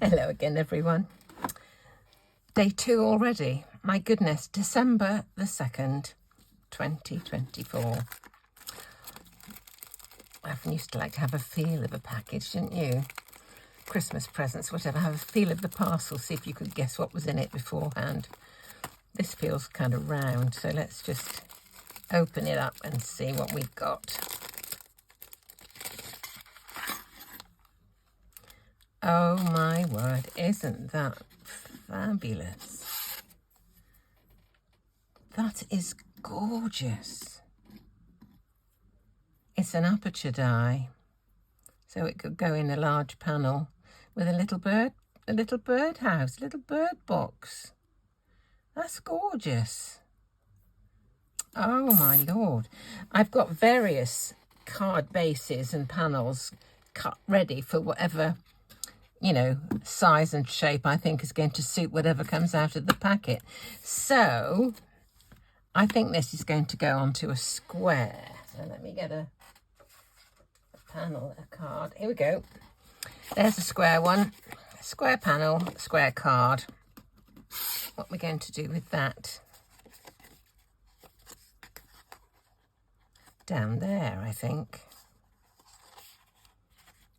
Hello again, everyone. Day 2 already. My goodness, December the 2nd, 2024. I often used to like to have a feel of a package, didn't you? Christmas presents, whatever, have a feel of the parcel, see if you could guess what was in it beforehand. This feels kind of round, so let's just open it up and see what we've got. Oh my word, isn't that fabulous? That is gorgeous. It's an Aperture die, so it could go in a large panel with a little birdhouse, a little bird box. That's gorgeous. Oh my Lord. I've got various card bases and panels cut ready for whatever, you know, size and shape I think is going to suit whatever comes out of the packet. So I think this is going to go onto a square. So let me get a panel, a card. Here we go. There's a square one. Square panel, square card. What we're going to do with that? Down there, I think.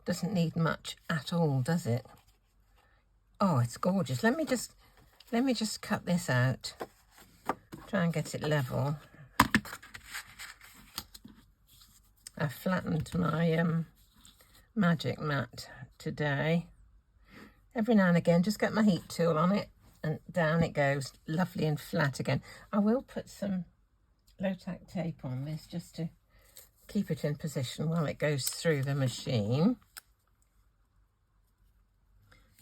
Doesn't need much at all, does it? Oh, it's gorgeous. Let me just cut this out. Try and get it level. I flattened my magic mat today. Every now and again, just get my heat tool on it and down it goes, lovely and flat again. I will put some low-tack tape on this just to keep it in position while it goes through the machine.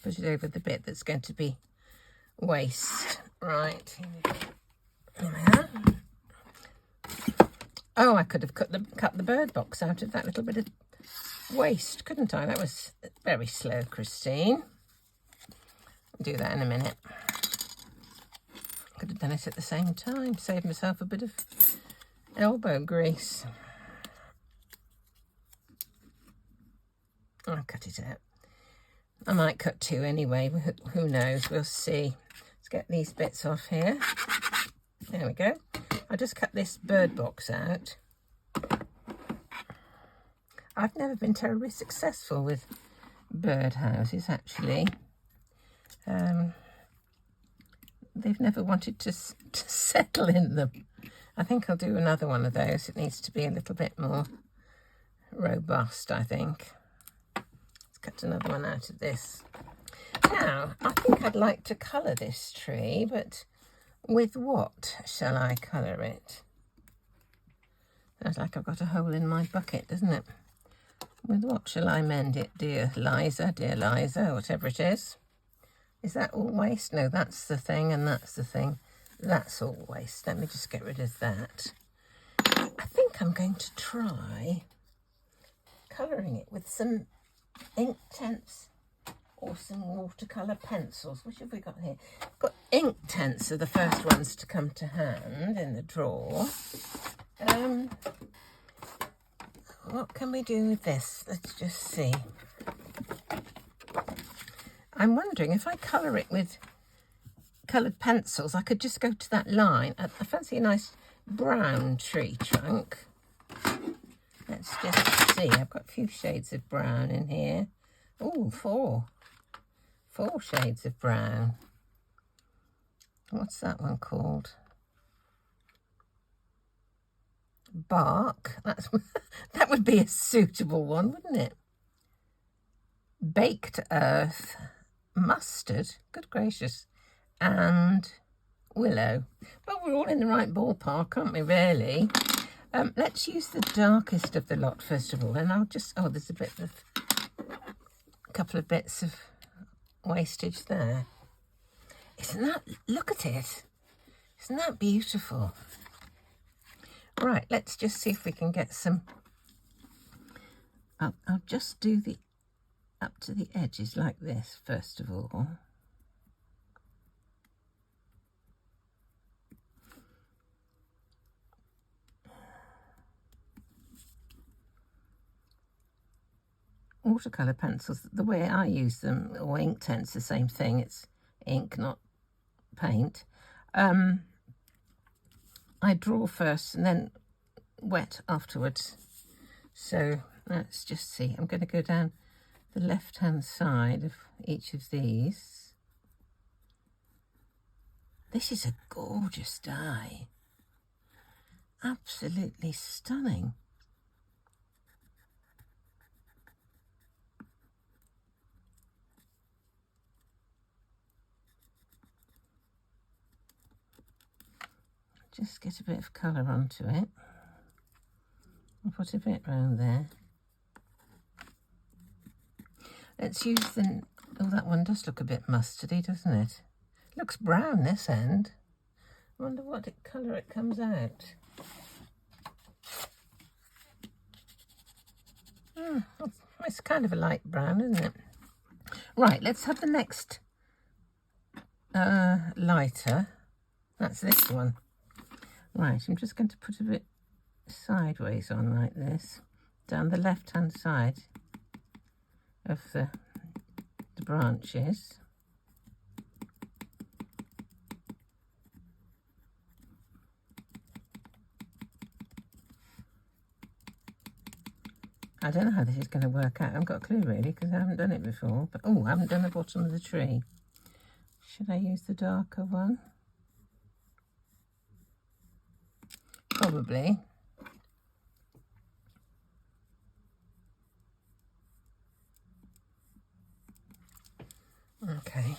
Put it over the bit that's going to be waste. Right, here we are. Oh, I could have cut the bird box out of that little bit of waste, couldn't I? That was very slow, Christine. I'll do that in a minute. Could have done it at the same time, save myself a bit of elbow grease. I'll cut it out. I might cut 2 anyway, who knows, we'll see. Let's get these bits off here. There we go. I just cut this bird box out. I've never been terribly successful with bird houses, actually. They've never wanted to settle in them. I think I'll do another one of those. It needs to be a little bit more robust, I think. Cut another one out of this. Now, I think I'd like to colour this tree, but with what shall I colour it? Sounds like I've got a hole in my bucket, doesn't it? With what shall I mend it, dear Liza, whatever it is? Is that all waste? No, that's the thing and that's the thing. That's all waste. Let me just get rid of that. I think I'm going to try colouring it with some ink tents or some watercolour pencils. Which have we got here? Got ink tents are the first ones to come to hand in the drawer. What can we do with this? Let's just see. I'm wondering if I colour it with coloured pencils, I could just go to that line. I fancy a nice brown tree trunk. Let's just see. I've got a few shades of brown in here. Oh, 4 shades of brown. What's that one called? Bark. That would be a suitable one, wouldn't it? Baked earth, mustard, good gracious, and willow. Well, we're all in the right ballpark, aren't we, really? Let's use the darkest of the lot first of all, and I'll just, oh, there's a couple of bits of wastage there. Isn't that, look at it. Isn't that beautiful? Right, let's just see if we can get some, I'll just do the up to the edges like this first of all. watercolour pencils, the way I use them, or Inktense, the same thing. It's ink, not paint. I draw first and then wet afterwards. So let's just see. I'm going to go down the left-hand side of each of these. This is a gorgeous die. Absolutely stunning. Just get a bit of colour onto it. I'll put a bit round there. Let's use the... Oh, that one does look a bit mustardy, doesn't it? It looks brown this end. I wonder what colour it comes out. It's kind of a light brown, isn't it? Right, let's have the next lighter. That's this one. Right, I'm just going to put a bit sideways on like this, down the left-hand side of the branches. I don't know how this is going to work out. I haven't got a clue really, because I haven't done it before. But oh, I haven't done the bottom of the tree. Should I use the darker one? Probably. Okay.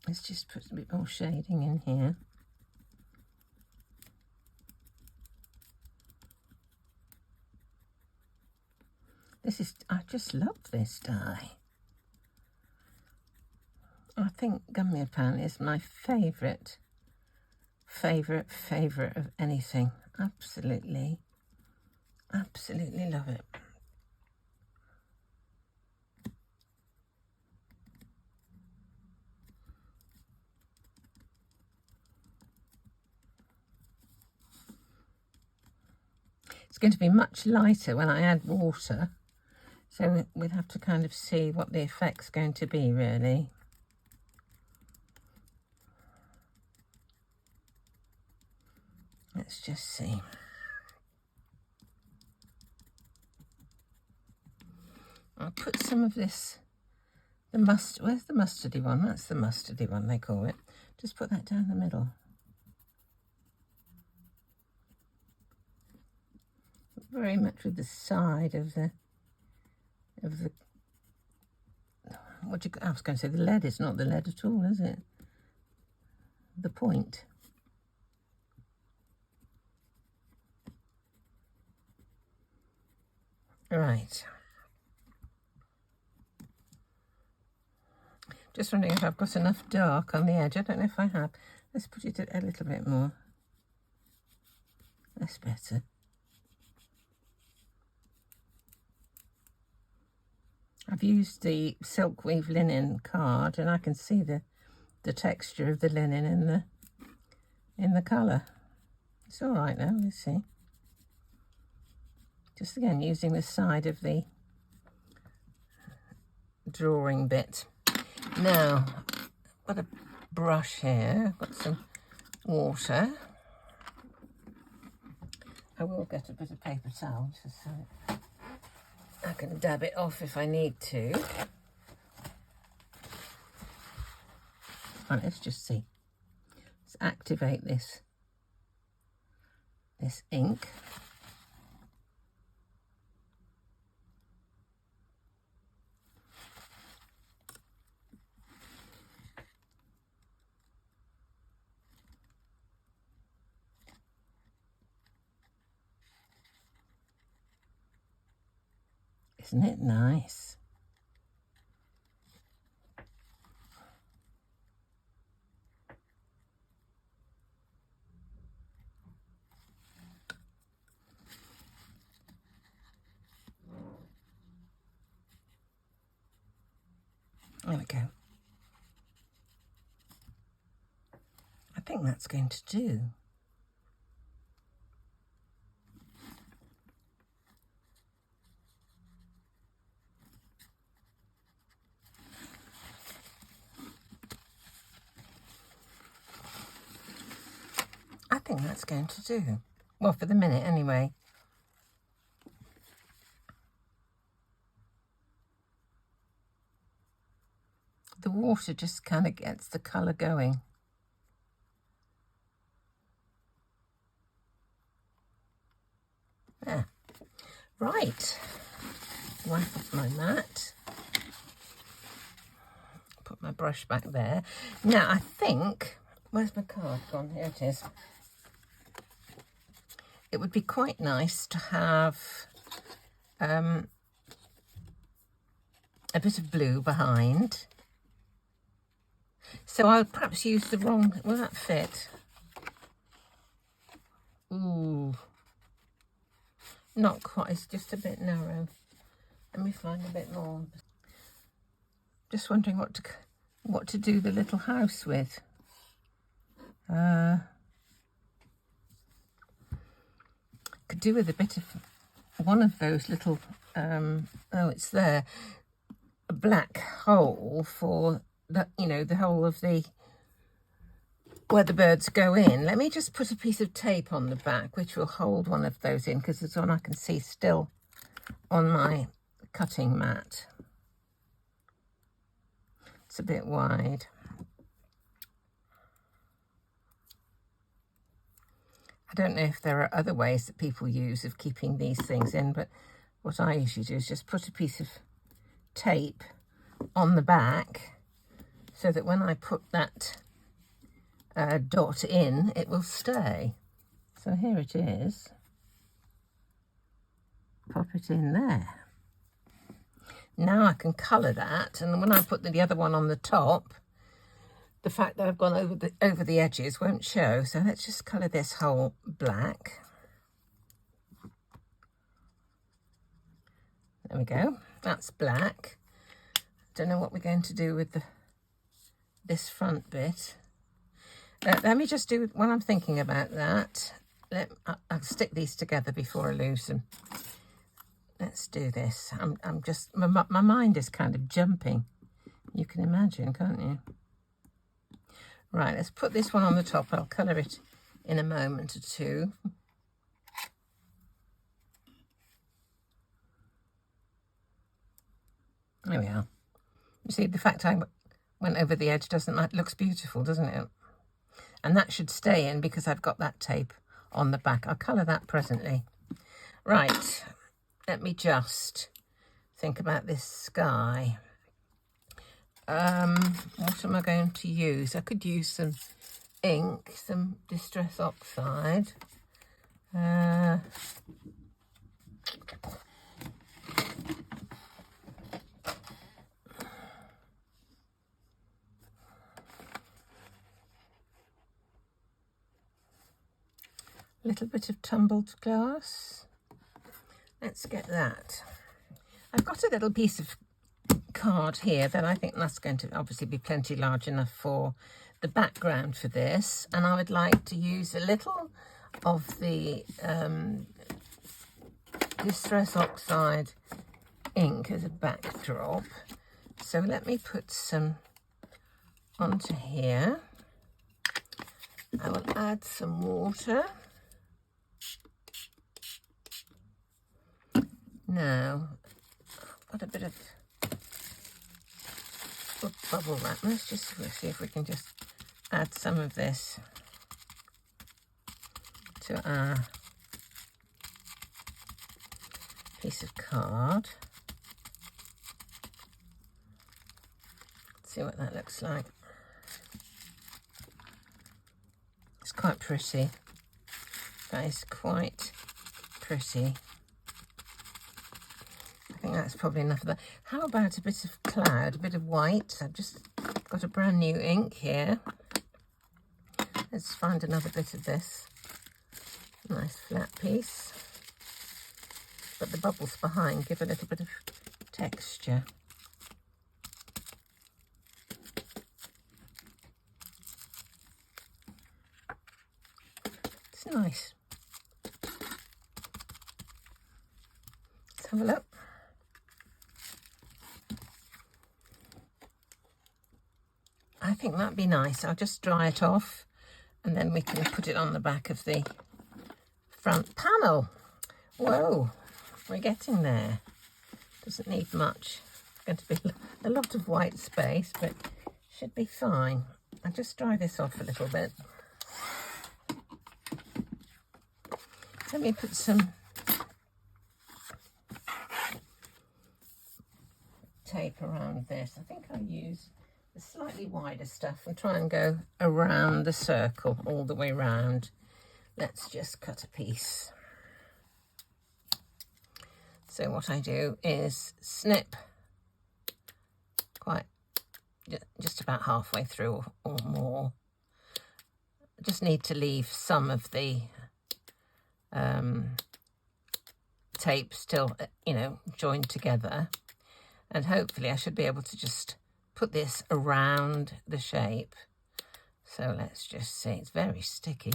Let's just put a bit more shading in here. I just love this die. I think Gummiapan is my favourite of anything. Absolutely love it. It's going to be much lighter when I add water, so we'll have to kind of see what the effect's going to be really. Let's just see. I'll put some of this, where's the mustardy one? That's the mustardy one they call it. Just put that down the middle. Very much with the side of the I was going to say the lead. It's not the lead at all, is it? The point. Right. Just wondering if I've got enough dark on the edge. I don't know if I have. Let's put it a little bit more. That's better. I've used the silk weave linen card, and I can see the texture of the linen in the colour. It's all right now. Let's see. Just again using the side of the drawing bit. Now, I've got a brush here. I've got some water. I will get a bit of paper towel just so I can dab it off if I need to. Right, let's just see. Let's activate this ink. Isn't it nice? There we go. I think that's going to do. think that's going to do. Well, for the minute anyway. The water just kind of gets the colour going. Yeah. Right. Wipe off my mat. Put my brush back there. Now, I think... Where's my card gone? Here it is. It would be quite nice to have a bit of blue behind. So I'll perhaps use the wrong... Will that fit? Ooh. Not quite. It's just a bit narrow. Let me find a bit more. Just wondering what to do the little house with. Could do with a bit of one of those little oh, it's there, a black hole for the, you know, the hole of the where the birds go in. Let me just put a piece of tape on the back which will hold one of those in, because it's one I can see still on my cutting mat. It's a bit wide. I don't know if there are other ways that people use of keeping these things in, but what I usually do is just put a piece of tape on the back so that when I put that dot in, it will stay. So here it is. Pop it in there. Now I can colour that, and when I put the other one on the top, the fact that I've gone over the edges won't show. So let's just colour this whole black. There we go. That's black. Don't know what we're going to do with this front bit. Let me just do, when I'm thinking about that, I'll stick these together before I lose them. Let's do this. I'm just, my mind is kind of jumping. You can imagine, can't you? Right, let's put this one on the top. I'll colour it in a moment or two. There we are. You see, the fact I went over the edge looks beautiful, doesn't it? And that should stay in because I've got that tape on the back. I'll colour that presently. Right, let me just think about this sky. What am I going to use? I could use some ink, some distress oxide. Little bit of tumbled glass. Let's get that. I've got a little piece of card here that I think that's going to obviously be plenty large enough for the background for this, and I would like to use a little of the distress oxide ink as a backdrop. So let me put some onto here. I will add some water. Now, got a bit of bubble wrap. Let's just see if we can just add some of this to our piece of card. Let's see what that looks like. It's quite pretty. That is quite pretty. I think that's probably enough of that. How about a bit of cloud, a bit of white? I've just got a brand new ink here. Let's find another bit of this. Nice flat piece. But the bubbles behind give a little bit of texture. It's nice. Let's have a look. I think that'd be nice. I'll just dry it off And then we can put it on the back of the front panel. Whoa, we're getting there. Doesn't need much. It's going to be a lot of white space, but should be fine. I'll just dry this off a little bit. Let me put some tape around this. I think I'll use the slightly wider stuff and try and go around the circle all the way round. Let's just cut a piece. So what I do is snip quite just about halfway through or more. I just need to leave some of the tape still, you know, joined together, and hopefully I should be able to just put this around the shape. So let's just see. It's very sticky.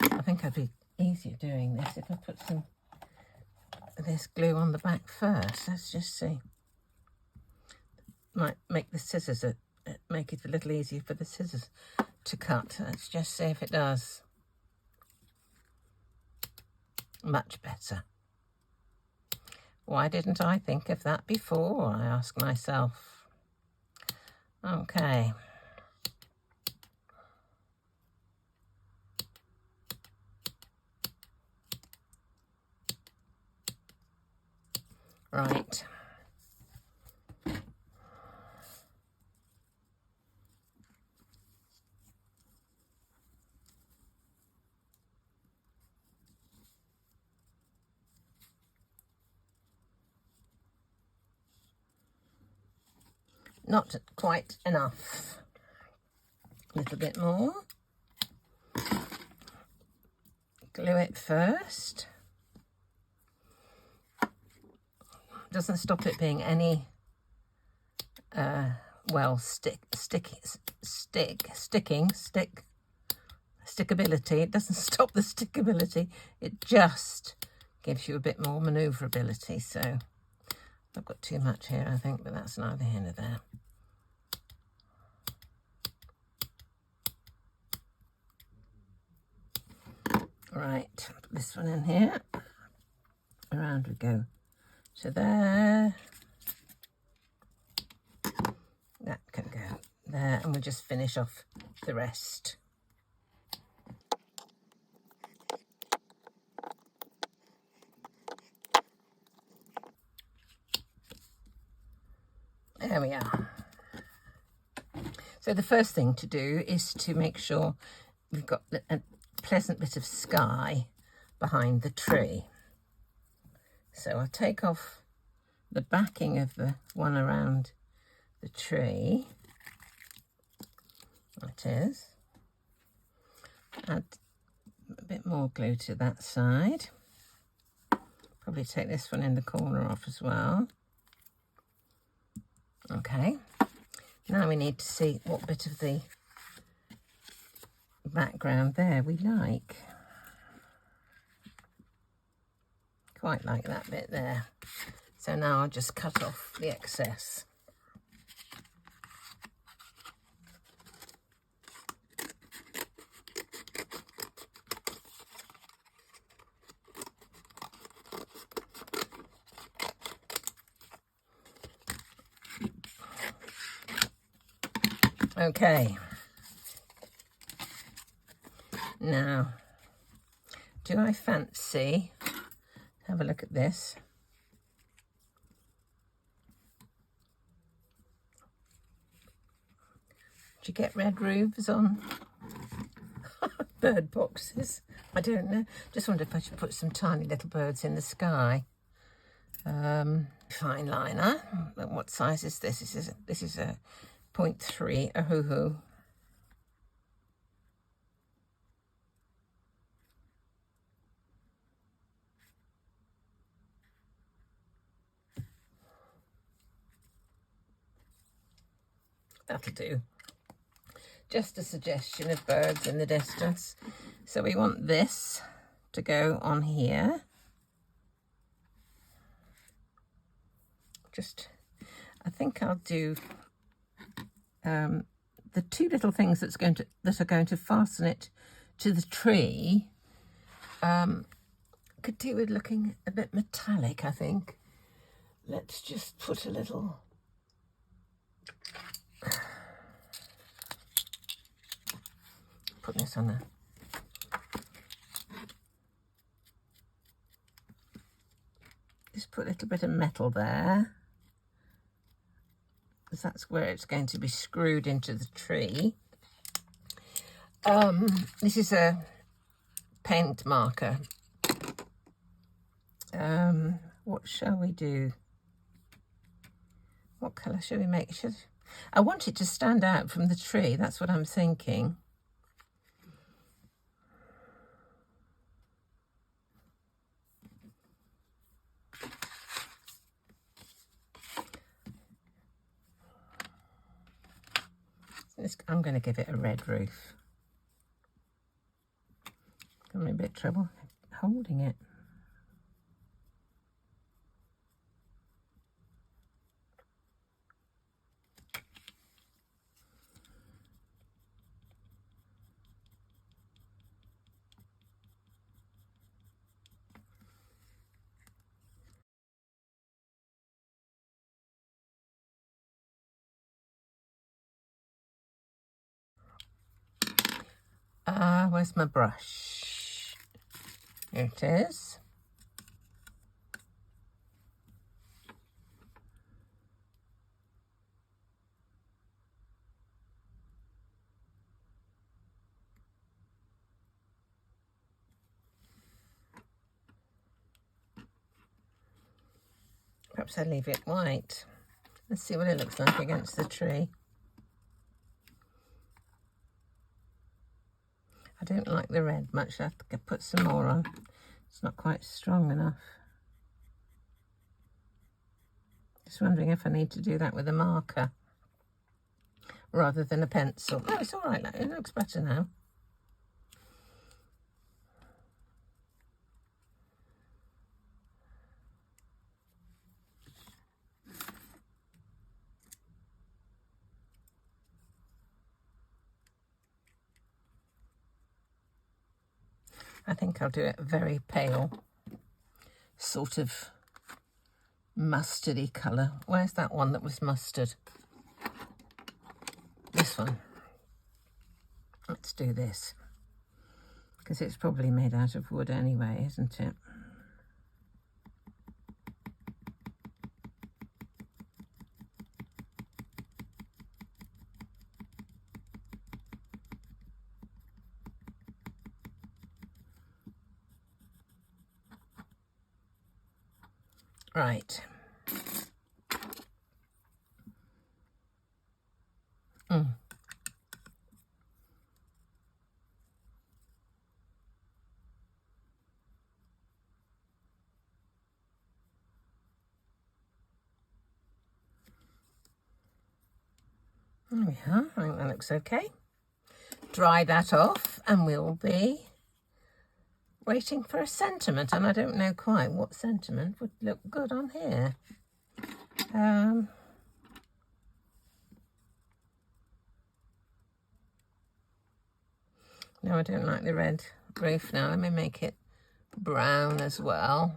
I think I'd be easier doing this if I put some of this glue on the back first. Let's just see. Might make the scissors make it a little easier for the scissors to cut. Let's just see if it does. Much better. Why didn't I think of that before, I ask myself. Okay. Right. Not quite enough. A little bit more. Glue it first. Doesn't stop it being any well, stickability. It doesn't stop the stickability. It just gives you a bit more manoeuvrability. So I've got too much here, I think, but that's neither here nor there. Right, put this one in here. Around we go. So there. That can go there, and we'll just finish off the rest. There we are. So the first thing to do is to make sure we've got a pleasant bit of sky behind the tree. So I'll take off the backing of the one around the tree. That is. Add a bit more glue to that side. Probably take this one in the corner off as well. Okay. Now we need to see what bit of the background there we like. Quite like that bit there. So now I'll just cut off the excess. Okay. Now, do I fancy, have a look at this. Do you get red roofs on bird boxes? I don't know. Just wonder if I should put some tiny little birds in the sky. Fine liner. What size is this? This is a 0.3 Ohuhu. That'll do. Just a suggestion of birds in the distance. So we want this to go on here. I think I'll do the two little things that are going to fasten it to the tree could do with looking a bit metallic, I think. Let's just put a little put this on there. Just put a little bit of metal there, because that's where it's going to be screwed into the tree. This is a paint marker. What shall we do? What colour should we make? I want it to stand out from the tree. That's what I'm thinking. I'm going to give it a red roof. I'm having a bit of trouble holding it. Where's my brush? Here it is. Perhaps I'll leave it white. Let's see what it looks like against the tree. I don't like the red much. I have to put some more on. It's not quite strong enough. Just wondering if I need to do that with a marker rather than a pencil. No, it's all right. It looks better now. I think I'll do it very pale, sort of mustardy colour. Where's that one that was mustard? This one. Let's do this, because it's probably made out of wood anyway, isn't it? Right. There we are. I think that looks okay. Dry that off and we'll be waiting for a sentiment, and I don't know quite what sentiment would look good on here. No, I don't like the red roof now. Let me make it brown as well.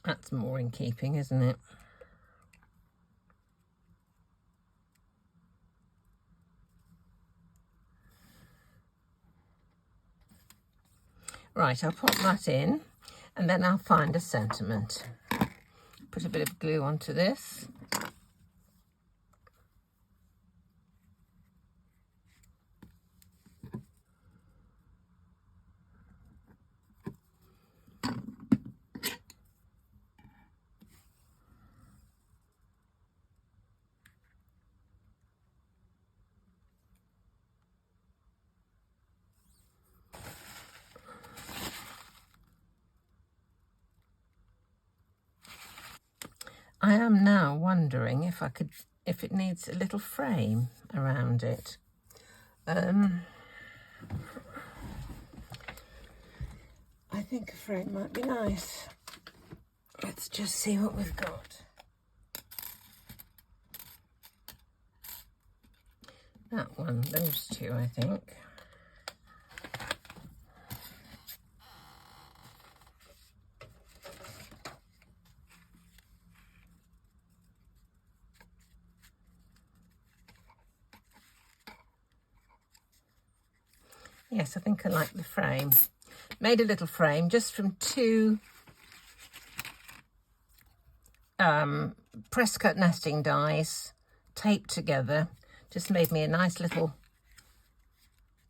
That's more in keeping, isn't it? Right, I'll pop that in and then I'll find a sentiment. Put a bit of glue onto this. I am now wondering if it needs a little frame around it. I think a frame might be nice. Let's just see what we've got. That one, those two, I think. Yes, I think I like the frame. Made a little frame just from two press cut nesting dies taped together. Just made me a nice little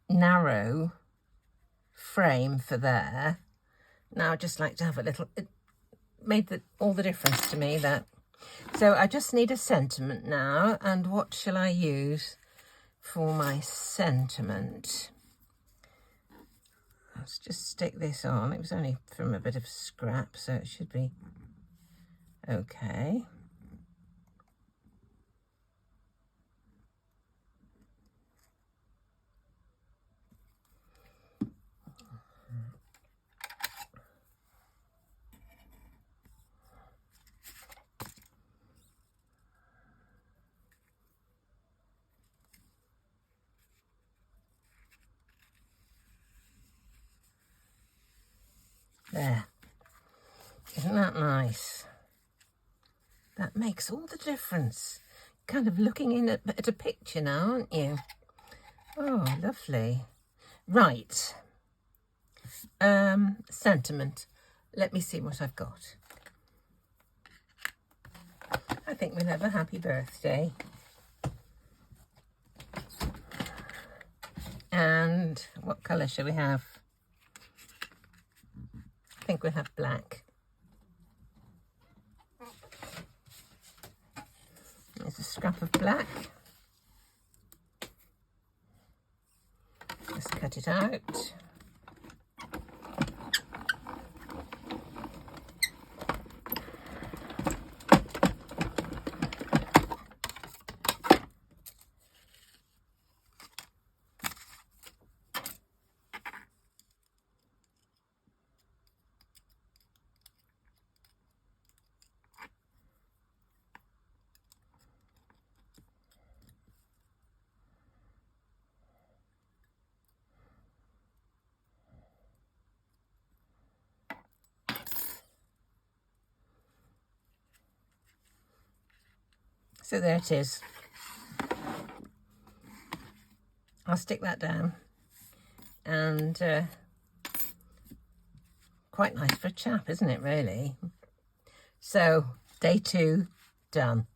narrow frame for there. Now I'd just like to have a little, it made all the difference to me, that. So I just need a sentiment now, and what shall I use for my sentiment? Let's just stick this on. It was only from a bit of scrap, so it should be okay. There. Isn't that nice? That makes all the difference. Kind of looking in at a picture now, aren't you? Oh, lovely. Right. Sentiment. Let me see what I've got. I think we'll have a happy birthday. And what colour shall we have? I think we'll have black. There's a scrap of black. Let's cut it out. So there it is. I'll stick that down, and quite nice for a chap, isn't it, really? So day 2 done.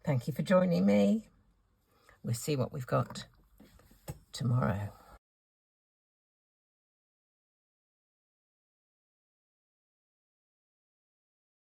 Thank you for joining me. We'll see what we've got tomorrow.